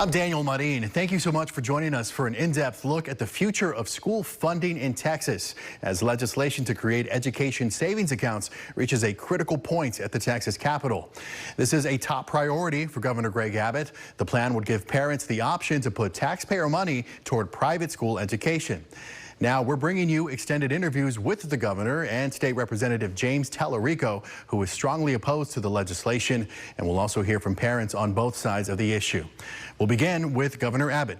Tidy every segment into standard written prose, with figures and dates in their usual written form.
I'm Daniel Marin. Thank you so much for joining us for an in-depth look at the future of school funding in Texas as legislation to create education savings accounts reaches a critical point at the Texas Capitol. This is a top priority for Governor Greg Abbott. The plan would give parents the option to put taxpayer money toward private school education. Now we're bringing you extended interviews with the governor and State Representative James Tallarico, who is strongly opposed to the legislation, and we'll also hear from parents on both sides of the issue. We'll begin with Governor Abbott.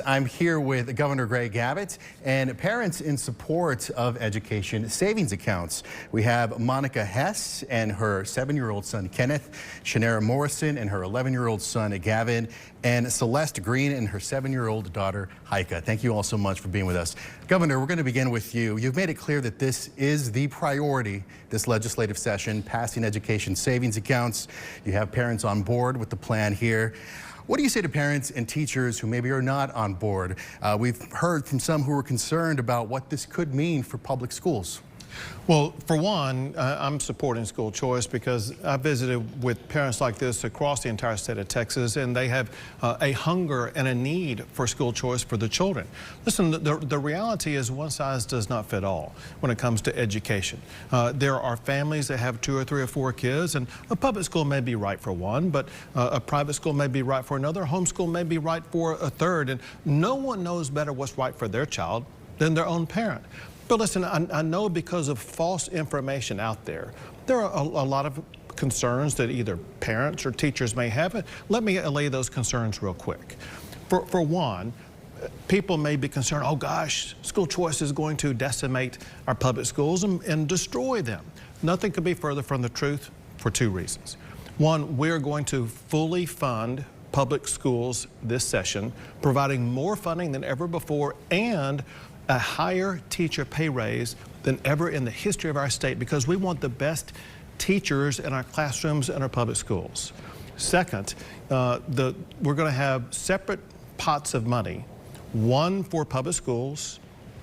I'm here with Governor Greg Abbott and parents in support of education savings accounts. We have Monica Hess and her 7-year-old son Kenneth, Shanera Morrison and her 11-year-old son Gavin, and Celeste Green and her 7-year-old daughter Heike. Thank you all so much for being with us. Governor, we're going to begin with you. You've made it clear that this is the priority this legislative session, passing education savings accounts. You have parents on board with the plan here. What do you say to parents and teachers who maybe are not on board? We've heard from some who are concerned about what this could mean for public schools. Well, for one, I'm supporting school choice because I visited with parents like this across the entire state of Texas, and they have a hunger and a need for school choice for the children. Listen, the reality is one size does not fit all when it comes to education. There are families that have 2 or 3 or 4 kids, and a public school may be right for one, but a private school may be right for another, homeschool may be right for a third, and no one knows better what's right for their child than their own parent. But listen, I know because of false information out there, there are a lot of concerns that either parents or teachers may have. Let me allay those concerns real quick. For one, people may be concerned, oh gosh, school choice is going to decimate our public schools and destroy them. Nothing could be further from the truth for 2 reasons. One, we're going to fully fund public schools this session, providing more funding than ever before and a higher teacher pay raise than ever in the history of our state because we want the best teachers in our classrooms and our public schools. Second, we're going to have separate pots of money, one for public schools,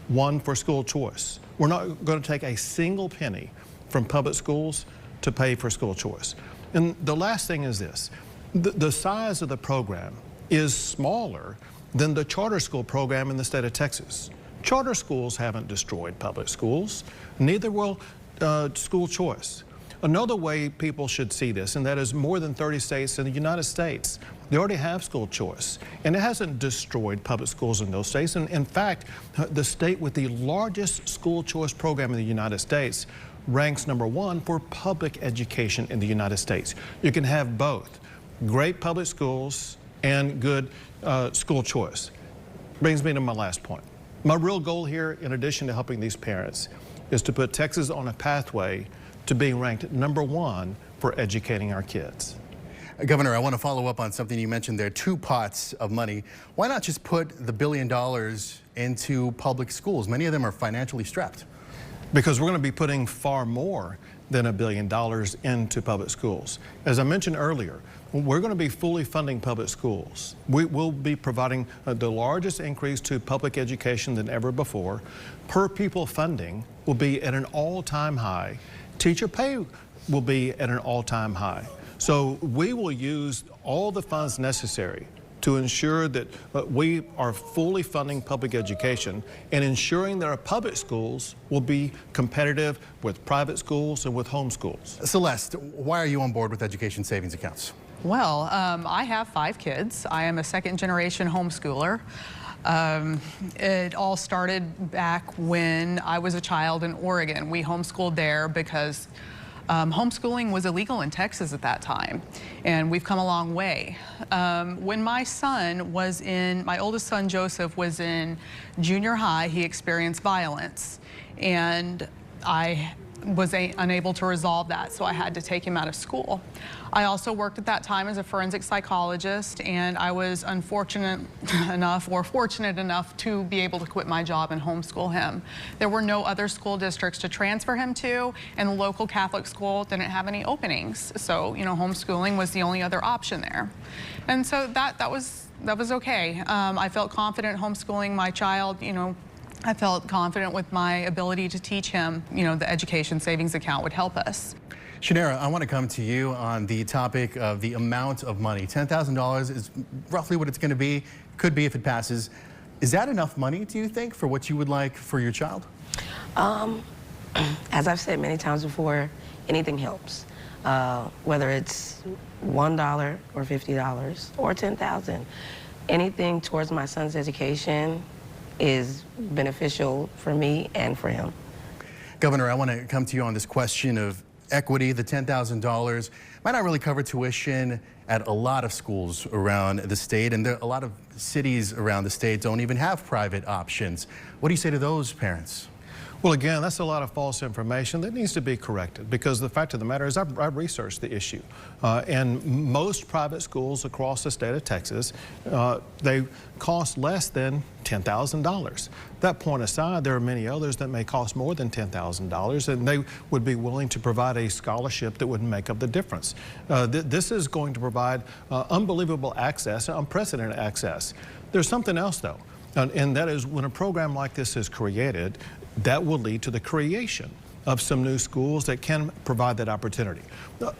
one for school choice. We're not going to take a single penny from public schools to pay for school choice. And the last thing is this, the size of the program is smaller than the charter school program in the state of Texas. Charter schools haven't destroyed public schools, neither will school choice. Another way people should see this, and that is more than 30 states in the United States, they already have school choice, and it hasn't destroyed public schools in those states. And in fact, the state with the largest school choice program in the United States ranks #1 for public education in the United States. You can have both great public schools and good school choice. Brings me to my last point. My real goal here, in addition to helping these parents, is to put Texas on a pathway to being ranked #1 for educating our kids. Governor, I want to follow up on something you mentioned there, 2 pots of money. Why not just put the $1 billion into public schools? Many of them are financially strapped. Because we're going to be putting far more than $1 billion into public schools. As I mentioned earlier, we're going to be fully funding public schools. We will be providing the largest increase to public education than ever before. Per pupil funding will be at an all-time high. Teacher pay will be at an all-time high. So we will use all the funds necessary to ensure that we are fully funding public education and ensuring that our public schools will be competitive with private schools and with homeschools. Celeste, why are you on board with education savings accounts? Well, I have 5 kids. I am a 2nd-generation homeschooler. It all started back when I was a child in Oregon. We homeschooled there because homeschooling was illegal in Texas at that time, and we've come a long way. When my oldest son Joseph was in junior high, he experienced violence, and I was unable to resolve that, so I had to take him out of school. I also worked at that time as a forensic psychologist, and I was fortunate enough to be able to quit my job and homeschool him. There were no other school districts to transfer him to, and the local Catholic school didn't have any openings, so homeschooling was the only other option there. And so that was okay. I felt confident homeschooling my child, I felt confident with my ability to teach him, the education savings account would help us. Shanera, I want to come to you on the topic of the amount of money. $10,000 is roughly what it's going to be, could be if it passes. Is that enough money, do you think, for what you would like for your child? As I've said many times before, anything helps. Whether it's $1 or $50 or $10,000, anything towards my son's education is beneficial for me and for him. Governor, I want to come to you on this question of equity. The $10,000 might not really cover tuition at a lot of schools around the state, and a lot of cities around the state don't even have private options. What do you say to those parents? Well, again, that's a lot of false information that needs to be corrected, because the fact of the matter is I've researched the issue. And most private schools across the state of Texas, they cost less than $10,000. That point aside, there are many others that may cost more than $10,000, and they would be willing to provide a scholarship that would make up the difference. This is going to provide unbelievable access, unprecedented access. There's something else, though, and that is when a program like this is created, that will lead to the creation of some new schools that can provide that opportunity.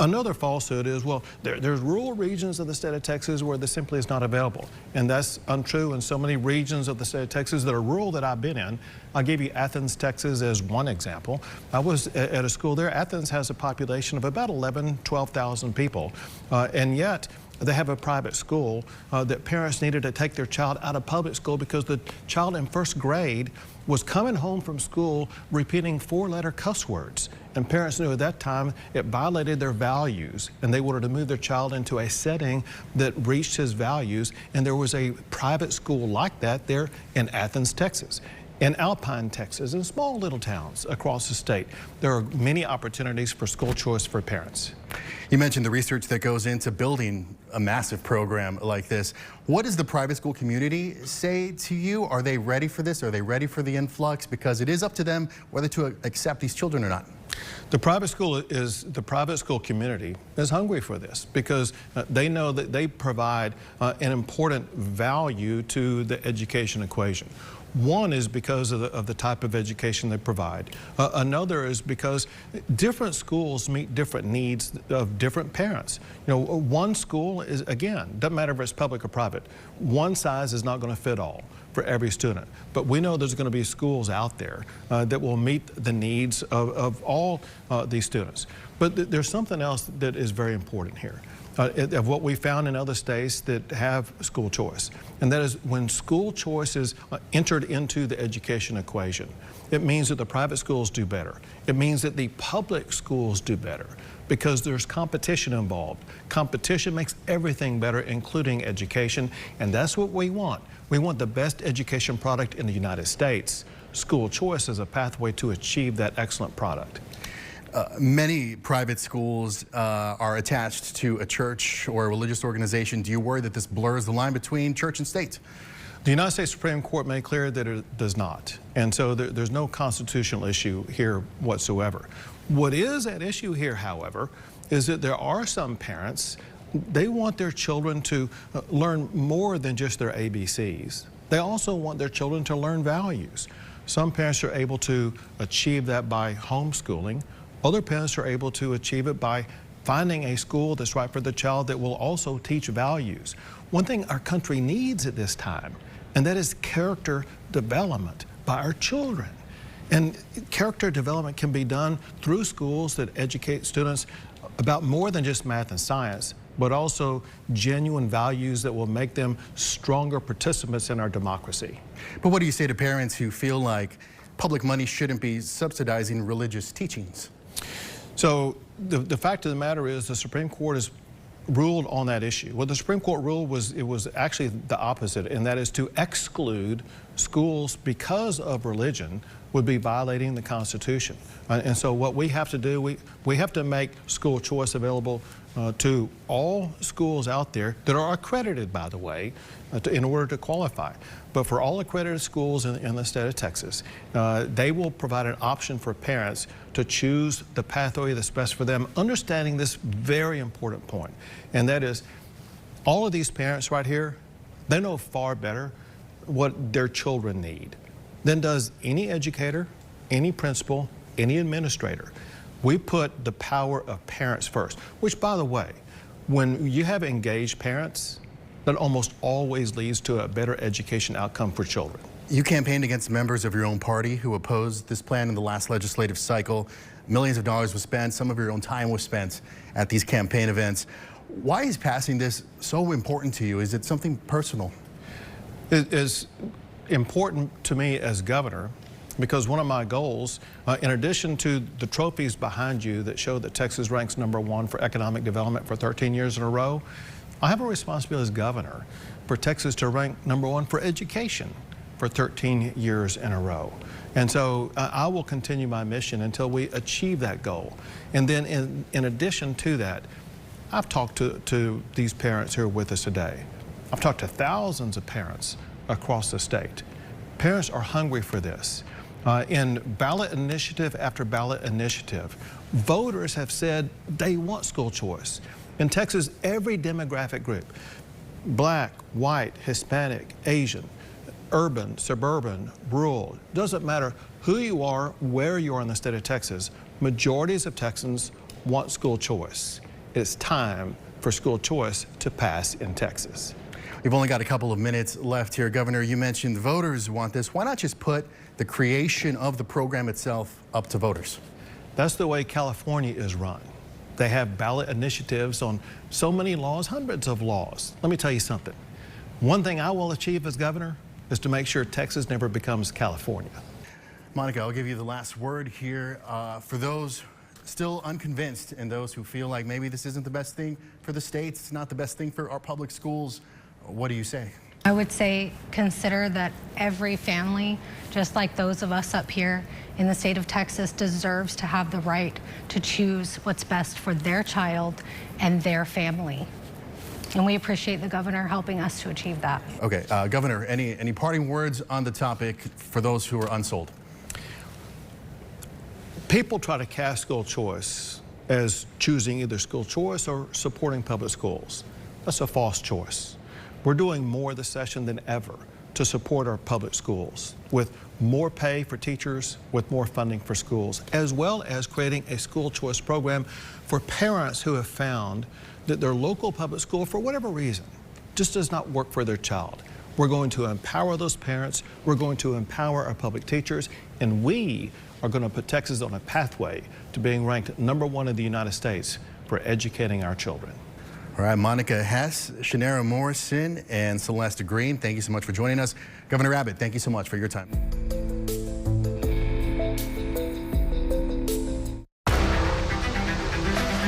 Another falsehood is, well, there's rural regions of the state of Texas where this simply is not available. And that's untrue in so many regions of the state of Texas that are rural that I've been in. I'll give you Athens, Texas as one example. I was at a school there. Athens has a population of about 12,000 people, and yet they have a private school that parents needed to take their child out of public school because the child in first grade was coming home from school repeating 4-letter cuss words. And parents knew at that time it violated their values, and they wanted to move their child into a setting that reached his values. And there was a private school like that there in Athens, Texas. In Alpine, Texas, and small little towns across the state, there are many opportunities for school choice for parents. You mentioned the research that goes into building a massive program like this. What does the private school community say to you? Are they ready for this? Are they ready for the influx? Because it is up to them whether to accept these children or not. The private school community is hungry for this because they know that they provide an important value to the education equation. One is because of the type of education they provide. Another is because different schools meet different needs of different parents. One school is, again, doesn't matter if it's public or private, one size is not going to fit all for every student. But we know there's going to be schools out there that will meet the needs of all these students. But there's something else that is very important here. Of what we found in other states that have school choice. And that is when school choice is entered into the education equation, it means that the private schools do better. It means that the public schools do better because there's competition involved. Competition makes everything better, including education, and that's what we want. We want the best education product in the United States. School choice is a pathway to achieve that excellent product. Many private schools are attached to a church or a religious organization. Do you worry that this blurs the line between church and state? The United States Supreme Court made clear that it does not. And so there's no constitutional issue here whatsoever. What is at issue here, however, is that there are some parents, they want their children to learn more than just their ABCs. They also want their children to learn values. Some parents are able to achieve that by homeschooling. Other parents are able to achieve it by finding a school that's right for the child that will also teach values. One thing our country needs at this time, and that is character development by our children. And character development can be done through schools that educate students about more than just math and science, but also genuine values that will make them stronger participants in our democracy. But what do you say to parents who feel like public money shouldn't be subsidizing religious teachings? So the fact of the matter is the Supreme Court has ruled on that issue. What the Supreme Court ruled was it was actually the opposite, and that is to exclude schools because of religion would be violating the Constitution. And so what we have to do, we have to make school choice available to all schools out there that are accredited, by the way, in order to qualify. But for all accredited schools in the state of Texas, they will provide an option for parents to choose the pathway that's best for them, understanding this very important point. And that is, all of these parents right here, they know far better what their children need. than does any educator, any principal, any administrator. We put the power of parents first, which, by the way, when you have engaged parents, that almost always leads to a better education outcome for children. You campaigned against members of your own party who opposed this plan in the last legislative cycle. Millions of dollars was spent, some of your own time was spent at these campaign events. Why is passing this so important to you? Is it something personal? It is important to me as governor because one of my goals, in addition to the trophies behind you that show that Texas ranks #1 for economic development for 13 years in a row, I have a responsibility as governor for Texas to rank #1 for education for 13 years in a row. And so I will continue my mission until we achieve that goal. And then in addition to that, I've talked to these parents who are with us today. I've talked to thousands of parents across the state. Parents are hungry for this. In ballot initiative after ballot initiative, voters have said they want school choice. In Texas, every demographic group, black, white, Hispanic, Asian, urban, suburban, rural, doesn't matter who you are, where you are in the state of Texas, majorities of Texans want school choice. It's time for school choice to pass in Texas. We've only got a couple of minutes left here. Governor, you mentioned voters want this. Why not just put the creation of the program itself up to voters? That's the way California is run. They have ballot initiatives on so many laws, hundreds of laws. Let me tell you something. One thing I will achieve as governor is to make sure Texas never becomes California. Monica, I'll give you the last word here. For those still unconvinced and those who feel like maybe this isn't the best thing for the state, it's not the best thing for our public schools, what do you say? I would say consider that every family, just like those of us up here in the state of Texas, deserves to have the right to choose what's best for their child and their family. And we appreciate the governor helping us to achieve that. Okay, Governor, any parting words on the topic for those who are unsold? People try to cast school choice as choosing either school choice or supporting public schools. That's a false choice. We're doing more this session than ever to support our public schools with more pay for teachers, with more funding for schools, as well as creating a school choice program for parents who have found that their local public school, for whatever reason, just does not work for their child. We're going to empower those parents, we're going to empower our public teachers, and we are going to put Texas on a pathway to being ranked #1 in the United States for educating our children. All right, Monica Hess, Shanera Morrison, and Celeste Green, thank you so much for joining us. Governor Abbott, thank you so much for your time.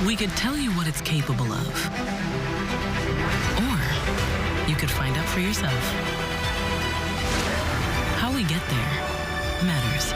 We could tell you what it's capable of, or you could find out for yourself. How we get there matters.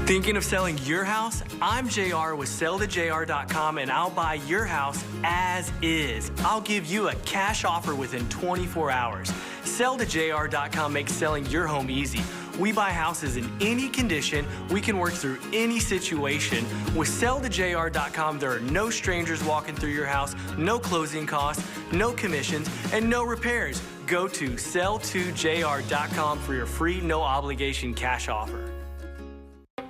Thinking of selling your house? I'm JR with SellToJR.com, and I'll buy your house as is. I'll give you a cash offer within 24 hours. SellToJR.com makes selling your home easy. We buy houses in any condition. We can work through any situation. With SellToJR.com, there are no strangers walking through your house, no closing costs, no commissions, and no repairs. Go to SellToJR.com for your free, no obligation cash offer.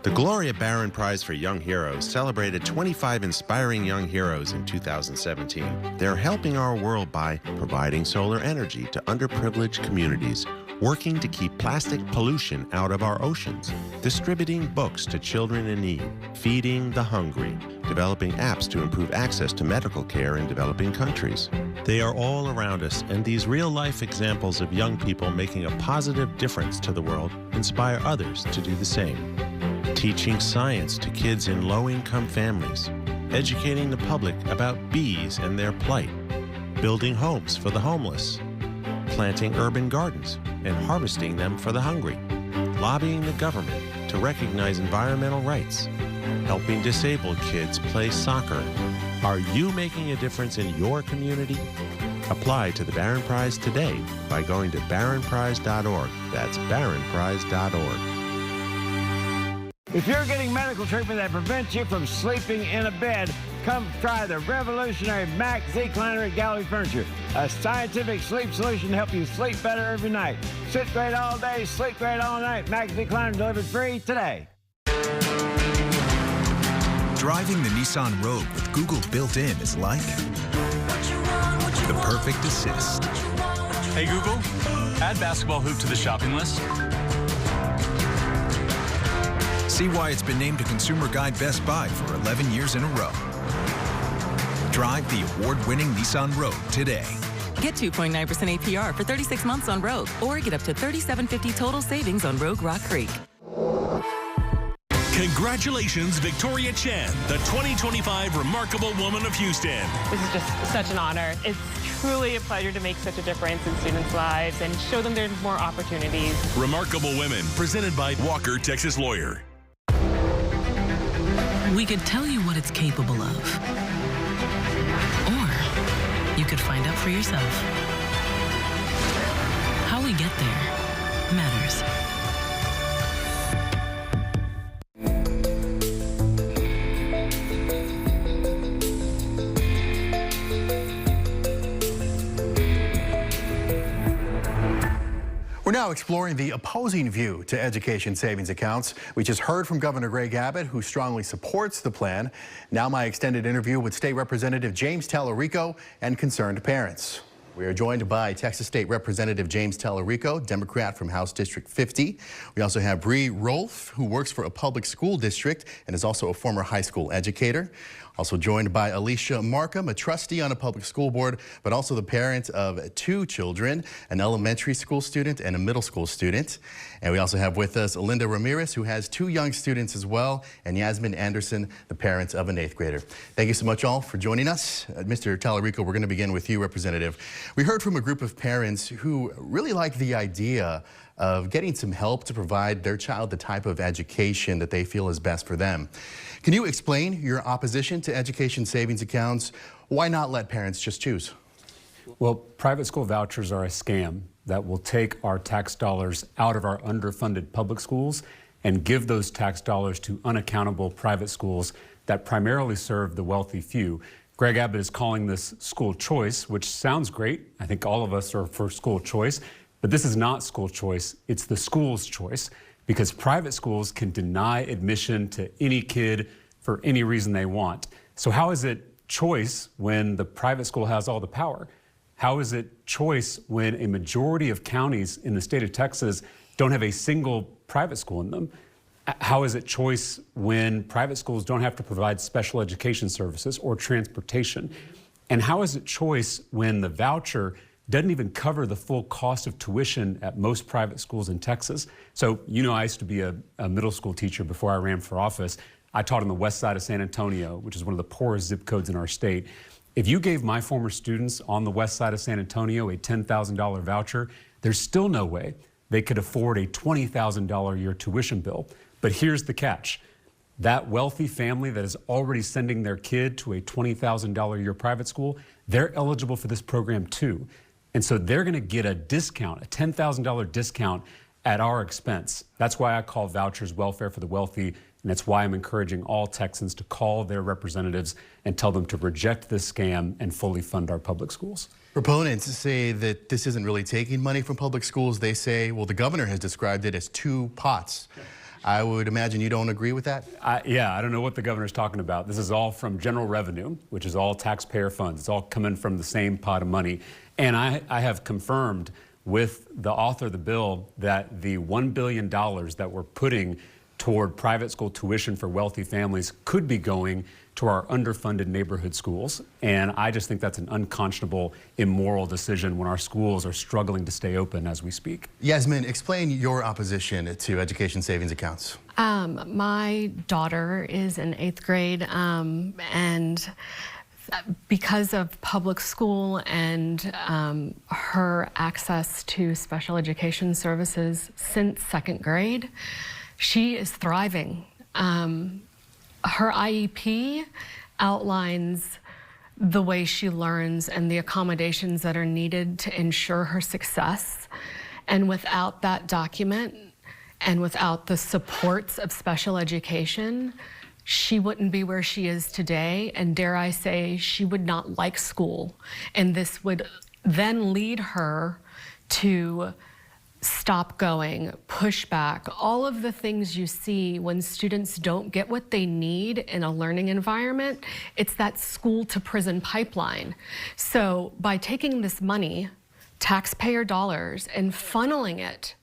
The Gloria Barron Prize for Young Heroes celebrated 25 inspiring young heroes in 2017. They're helping our world by providing solar energy to underprivileged communities, working to keep plastic pollution out of our oceans, distributing books to children in need, feeding the hungry, developing apps to improve access to medical care in developing countries. They are all around us, and these real-life examples of young people making a positive difference to the world inspire others to do the same. Teaching science to kids in low-income families, educating the public about bees and their plight, building homes for the homeless, planting urban gardens and harvesting them for the hungry, lobbying the government to recognize environmental rights, helping disabled kids play soccer. Are you making a difference in your community? Apply to the Barron Prize today by going to barronprize.org. That's barronprize.org. If you're getting medical treatment that prevents you from sleeping in a bed, come try the revolutionary Mac Zecliner at Gallery Furniture. A scientific sleep solution to help you sleep better every night. Sit great all day, sleep great all night. Mac Zecliner delivered free today. Driving the Nissan Rogue with Google built in is like the perfect assist. Hey Google, add basketball hoop to the shopping list. See why it's been named a Consumer Guide Best Buy for 11 years in a row. Drive the award-winning Nissan Rogue today. Get 2.9% APR for 36 months on Rogue, or get up to $3,750 total savings on Rogue Rock Creek. Congratulations, Victoria Chen, the 2025 Remarkable Woman of Houston. This is just such an honor. It's truly a pleasure to make such a difference in students' lives and show them there's more opportunities. Remarkable Women, presented by Walker, Texas Lawyer. We could tell you what it's capable of, or you could find out for yourself. How we get there matters. We're now exploring the opposing view to education savings accounts. We just heard from Governor Greg Abbott, who strongly supports the plan. Now my extended interview with State Representative James Tallarico and concerned parents. We are joined by Texas State Representative James Tallarico, Democrat from House District 50. We also have Bree Rolfe, who works for a public school district and is also a former high school educator. Also joined by Alicia Markham, a trustee on a public school board, but also the parent of 2 children, an elementary school student and a middle school student. And we also have with us Linda Ramirez, who has 2 young students as well, and Yasmin Anderson, the parent of an 8th grader. Thank you so much all for joining us. Mr. Tallarico, we're going to begin with you, Representative. We heard from a group of parents who really like the idea of getting some help to provide their child the type of education that they feel is best for them. Can you explain your opposition to education savings accounts? Why not let parents just choose? Well, private school vouchers are a scam that will take our tax dollars out of our underfunded public schools and give those tax dollars to unaccountable private schools that primarily serve the wealthy few. Greg Abbott is calling this school choice, which sounds great. I think all of us are for school choice, but this is not school choice. It's the school's choice, because private schools can deny admission to any kid for any reason they want. So how is it choice when the private school has all the power? How is it choice when a majority of counties in the state of Texas don't have a single private school in them? How is it choice when private schools don't have to provide special education services or transportation? And how is it choice when the voucher doesn't even cover the full cost of tuition at most private schools in Texas? So, you know, I used to be a middle school teacher before I ran for office. I taught on the west side of San Antonio, which is one of the poorest zip codes in our state. If you gave my former students on the west side of San Antonio a $10,000 voucher, there's still no way they could afford a $20,000 a year tuition bill. But here's the catch. That wealthy family that is already sending their kid to a $20,000 a year private school, they're eligible for this program too. And so they're going to get a discount, a $10,000 discount at our expense. That's why I call vouchers welfare for the wealthy, and that's why I'm encouraging all Texans to call their representatives and tell them to reject this scam and fully fund our public schools. Proponents say that this isn't really taking money from public schools. They say, well, the governor has described it as 2 pots. I would imagine you don't agree with that? Yeah, I don't know what the governor's talking about. This is all from general revenue, which is all taxpayer funds. It's all coming from the same pot of money. And I have confirmed with the author of the bill that the $1 billion that we're putting toward private school tuition for wealthy families could be going to our underfunded neighborhood schools. And I just think that's an unconscionable, immoral decision when our schools are struggling to stay open as we speak. Yasmin, explain your opposition to education savings accounts. My daughter is in 8th grade, and because of public school and her access to special education services since 2nd grade, she is thriving. Her IEP outlines the way she learns and the accommodations that are needed to ensure her success. And without that document and without the supports of special education, she wouldn't be where she is today, and dare I say, she would not like school. And this would then lead her to stop going, push back, all of the things you see when students don't get what they need in a learning environment. It's that school to prison pipeline. So by taking this money, taxpayer dollars, and funneling it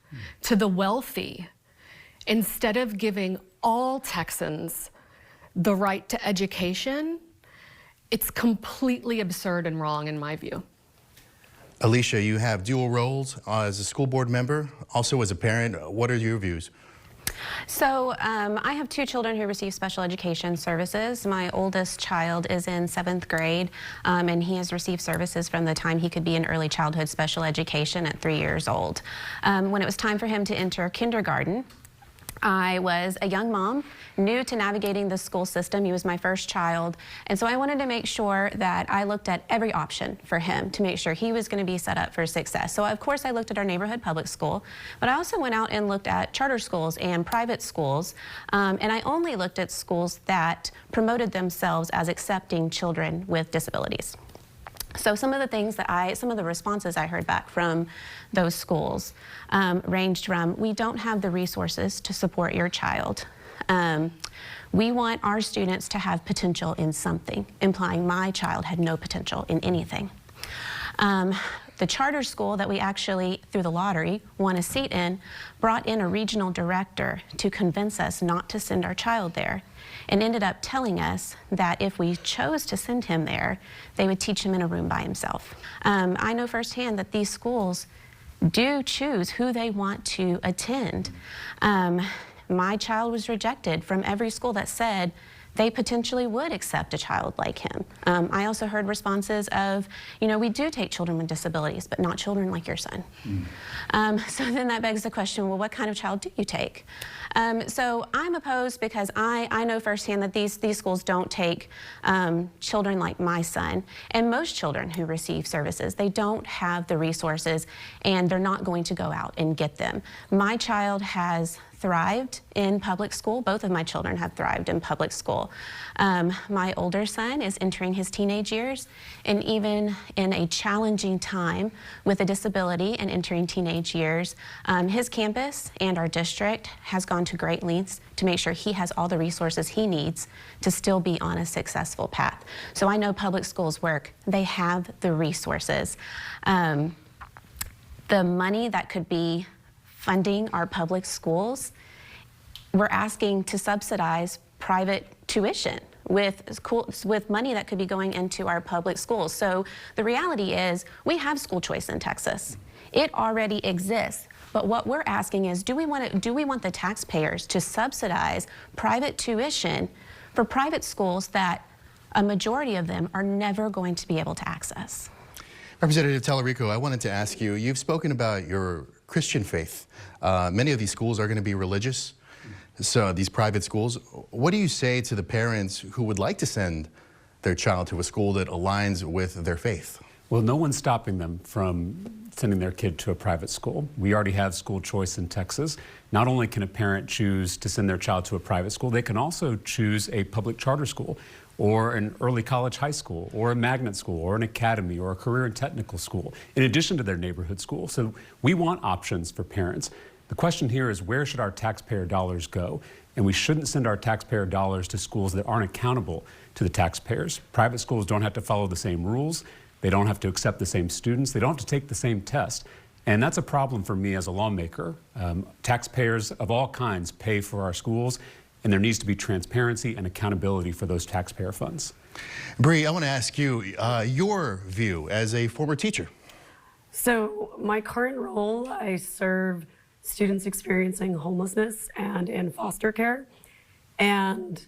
to the wealthy, instead of giving all Texans the right to education, it's completely absurd and wrong in my view. Alicia, you have dual roles as a school board member, also as a parent. What are your views? So I have 2 children who receive special education services. My oldest child is in 7th grade, and he has received services from the time he could be in early childhood special education at 3 years old. When it was time for him to enter kindergarten, I was a young mom, new to navigating the school system. He was my first child. And so I wanted to make sure that I looked at every option for him to make sure he was going to be set up for success. So of course I looked at our neighborhood public school, but I also went out and looked at charter schools and private schools. And I only looked at schools that promoted themselves as accepting children with disabilities. So some of the responses I heard back from those schools ranged from, we don't have the resources to support your child. We want our students to have potential in something, implying my child had no potential in anything. The charter school that we actually, through the lottery, won a seat in, brought in a regional director to convince us not to send our child there, and ended up telling us that if we chose to send him there, they would teach him in a room by himself. I know firsthand that these schools do choose who they want to attend. My child was rejected from every school that said they potentially would accept a child like him. I also heard responses of, you know, we do take children with disabilities, but not children like your son. So then that begs the question, well, what kind of child do you take? So I'm opposed because I know firsthand that these schools don't take children like my son, and most children who receive services, they don't have the resources and they're not going to go out and get them. My child has thrived in public school. Both of my children have thrived in public school. My older son is entering his teenage years, and even in a challenging time with a disability and entering teenage years, his campus and our district has gone to great lengths to make sure he has all the resources he needs to still be on a successful path. So I know public schools work. They have the resources. The money that could be funding our public schools, we're asking to subsidize private tuition with money that could be going into our public schools. So the reality is we have school choice in Texas. It already exists. But what we're asking is, do we want the taxpayers to subsidize private tuition for private schools that a majority of them are never going to be able to access? Representative Talarico, I wanted to ask you, you've spoken about your Christian faith. Many of these schools are going to be religious, so these private schools. What do you say to the parents who would like to send their child to a school that aligns with their faith? Well, no one's stopping them from sending their kid to a private school. We already have school choice in Texas. Not only can a parent choose to send their child to a private school, they can also choose a public charter school, or an early college high school, or a magnet school, or an academy, or a career and technical school, in addition to their neighborhood school. So we want options for parents. The question here is, where should our taxpayer dollars go? And we shouldn't send our taxpayer dollars to schools that aren't accountable to the taxpayers. Private schools don't have to follow the same rules. They don't have to accept the same students. They don't have to take the same test. And that's a problem for me as a lawmaker. Taxpayers of all kinds pay for our schools, and there needs to be transparency and accountability for those taxpayer funds. Bree, I want to ask you your view as a former teacher. So my current role, I serve students experiencing homelessness and in foster care. And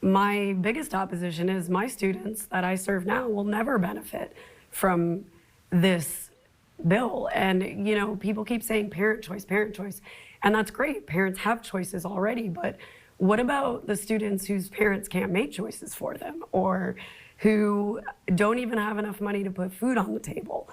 my biggest opposition is my students that I serve now will never benefit from this bill. And, you know, people keep saying parent choice, and that's great. Parents have choices already, but what about the students whose parents can't make choices for them, or who don't even have enough money to put food on the table?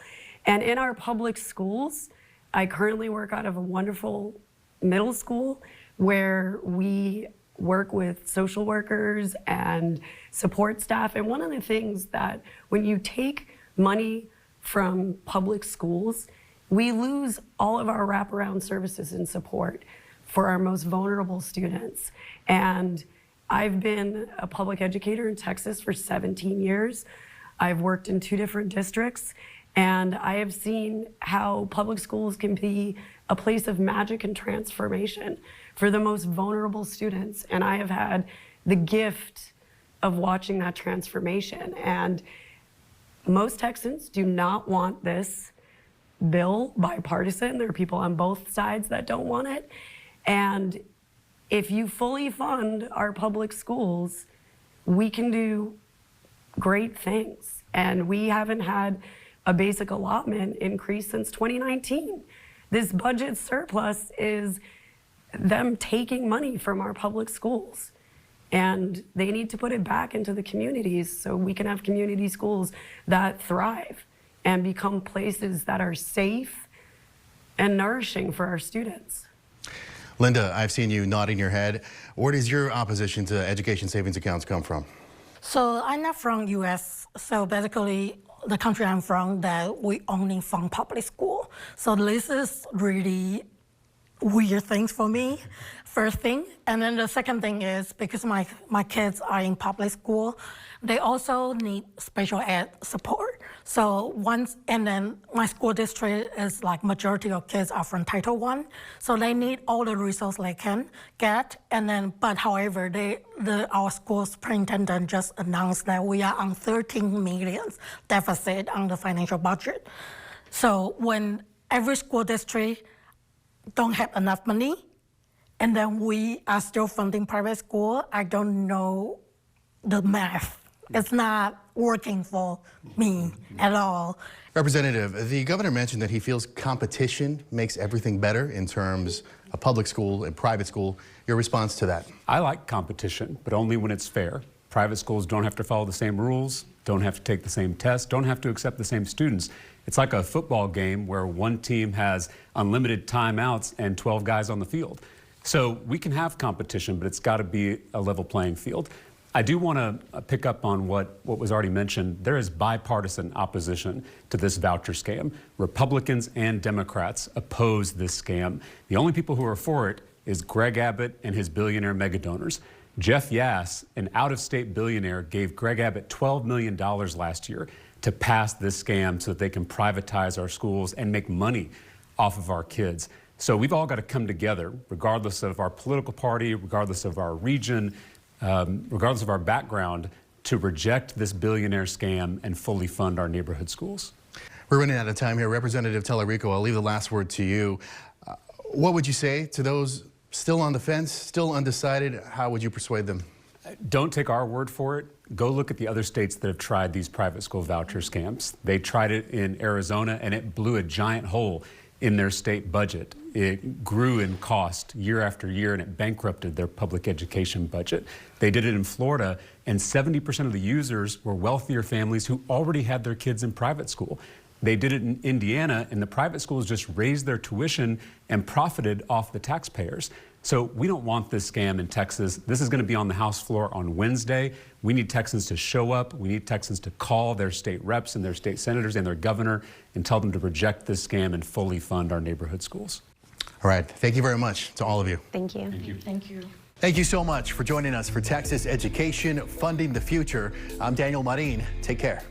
And in our public schools, I currently work out of a wonderful middle school where we work with social workers and support staff. And one of the things that when you take money from public schools, we lose all of our wraparound services and support for our most vulnerable students. And I've been a public educator in Texas for 17 years. I've worked in 2 different districts, and I have seen how public schools can be a place of magic and transformation for the most vulnerable students. And I have had the gift of watching that transformation. And most Texans do not want this bill bipartisan. There are people on both sides that don't want it. And if you fully fund our public schools, we can do great things. And we haven't had a basic allotment increase since 2019. This budget surplus is them taking money from our public schools. And they need to put it back into the communities so we can have community schools that thrive and become places that are safe and nourishing for our students. Linda, I've seen you nodding your head. Where does your opposition to education savings accounts come from? So I'm not from US, so basically the country I'm from, that we only fund public school. So this is really weird things for me, first thing. And then the second thing is because my kids are in public school, they also need special ed support. So and then my school district is like majority of kids are from Title I, so they need all the resources they can get. And then, but however, our school superintendent just announced that we are on 13 million deficit on the financial budget. So when every school district don't have enough money, and then we are still funding private school, I don't know the math. It's not working for me at all. Representative, the governor mentioned that he feels competition makes everything better in terms of public school and private school. Your response to that? I like competition, but only when it's fair. Private schools don't have to follow the same rules, don't have to take the same tests, don't have to accept the same students. It's like a football game where one team has unlimited timeouts and 12 guys on the field. So we can have competition, but it's got to be a level playing field. I do want to pick up on what was already mentioned. There is bipartisan opposition to this voucher scam. Republicans and Democrats oppose this scam. The only people who are for it is Greg Abbott and his billionaire megadonors. Jeff Yass, an out-of-state billionaire, gave Greg Abbott $12 million last year to pass this scam so that they can privatize our schools and make money off of our kids. So we've all got to come together, regardless of our political party, regardless of our region, regardless of our background, to reject this billionaire scam and fully fund our neighborhood schools. We're running out of time here. Representative Tallarico, I'll leave the last word to you. What would you say to those still on the fence, still undecided? How would you persuade them? Don't take our word for it. Go look at the other states that have tried these private school voucher scams. They tried it in Arizona, and it blew a giant hole in their state budget. It grew in cost year after year, and it bankrupted their public education budget. They did it in Florida, and 70% of the users were wealthier families who already had their kids in private school. They did it in Indiana, and the private schools just raised their tuition and profited off the taxpayers. So we don't want this scam in Texas. This is going to be on the House floor on Wednesday. We need Texans to show up. We need Texans to call their state reps and their state senators and their governor and tell them to reject this scam and fully fund our neighborhood schools. All right. Thank you very much to all of you. Thank you. Thank you. Thank you. Thank you so much for joining us for Texas Education Funding the Future. I'm Daniel Marin. Take care.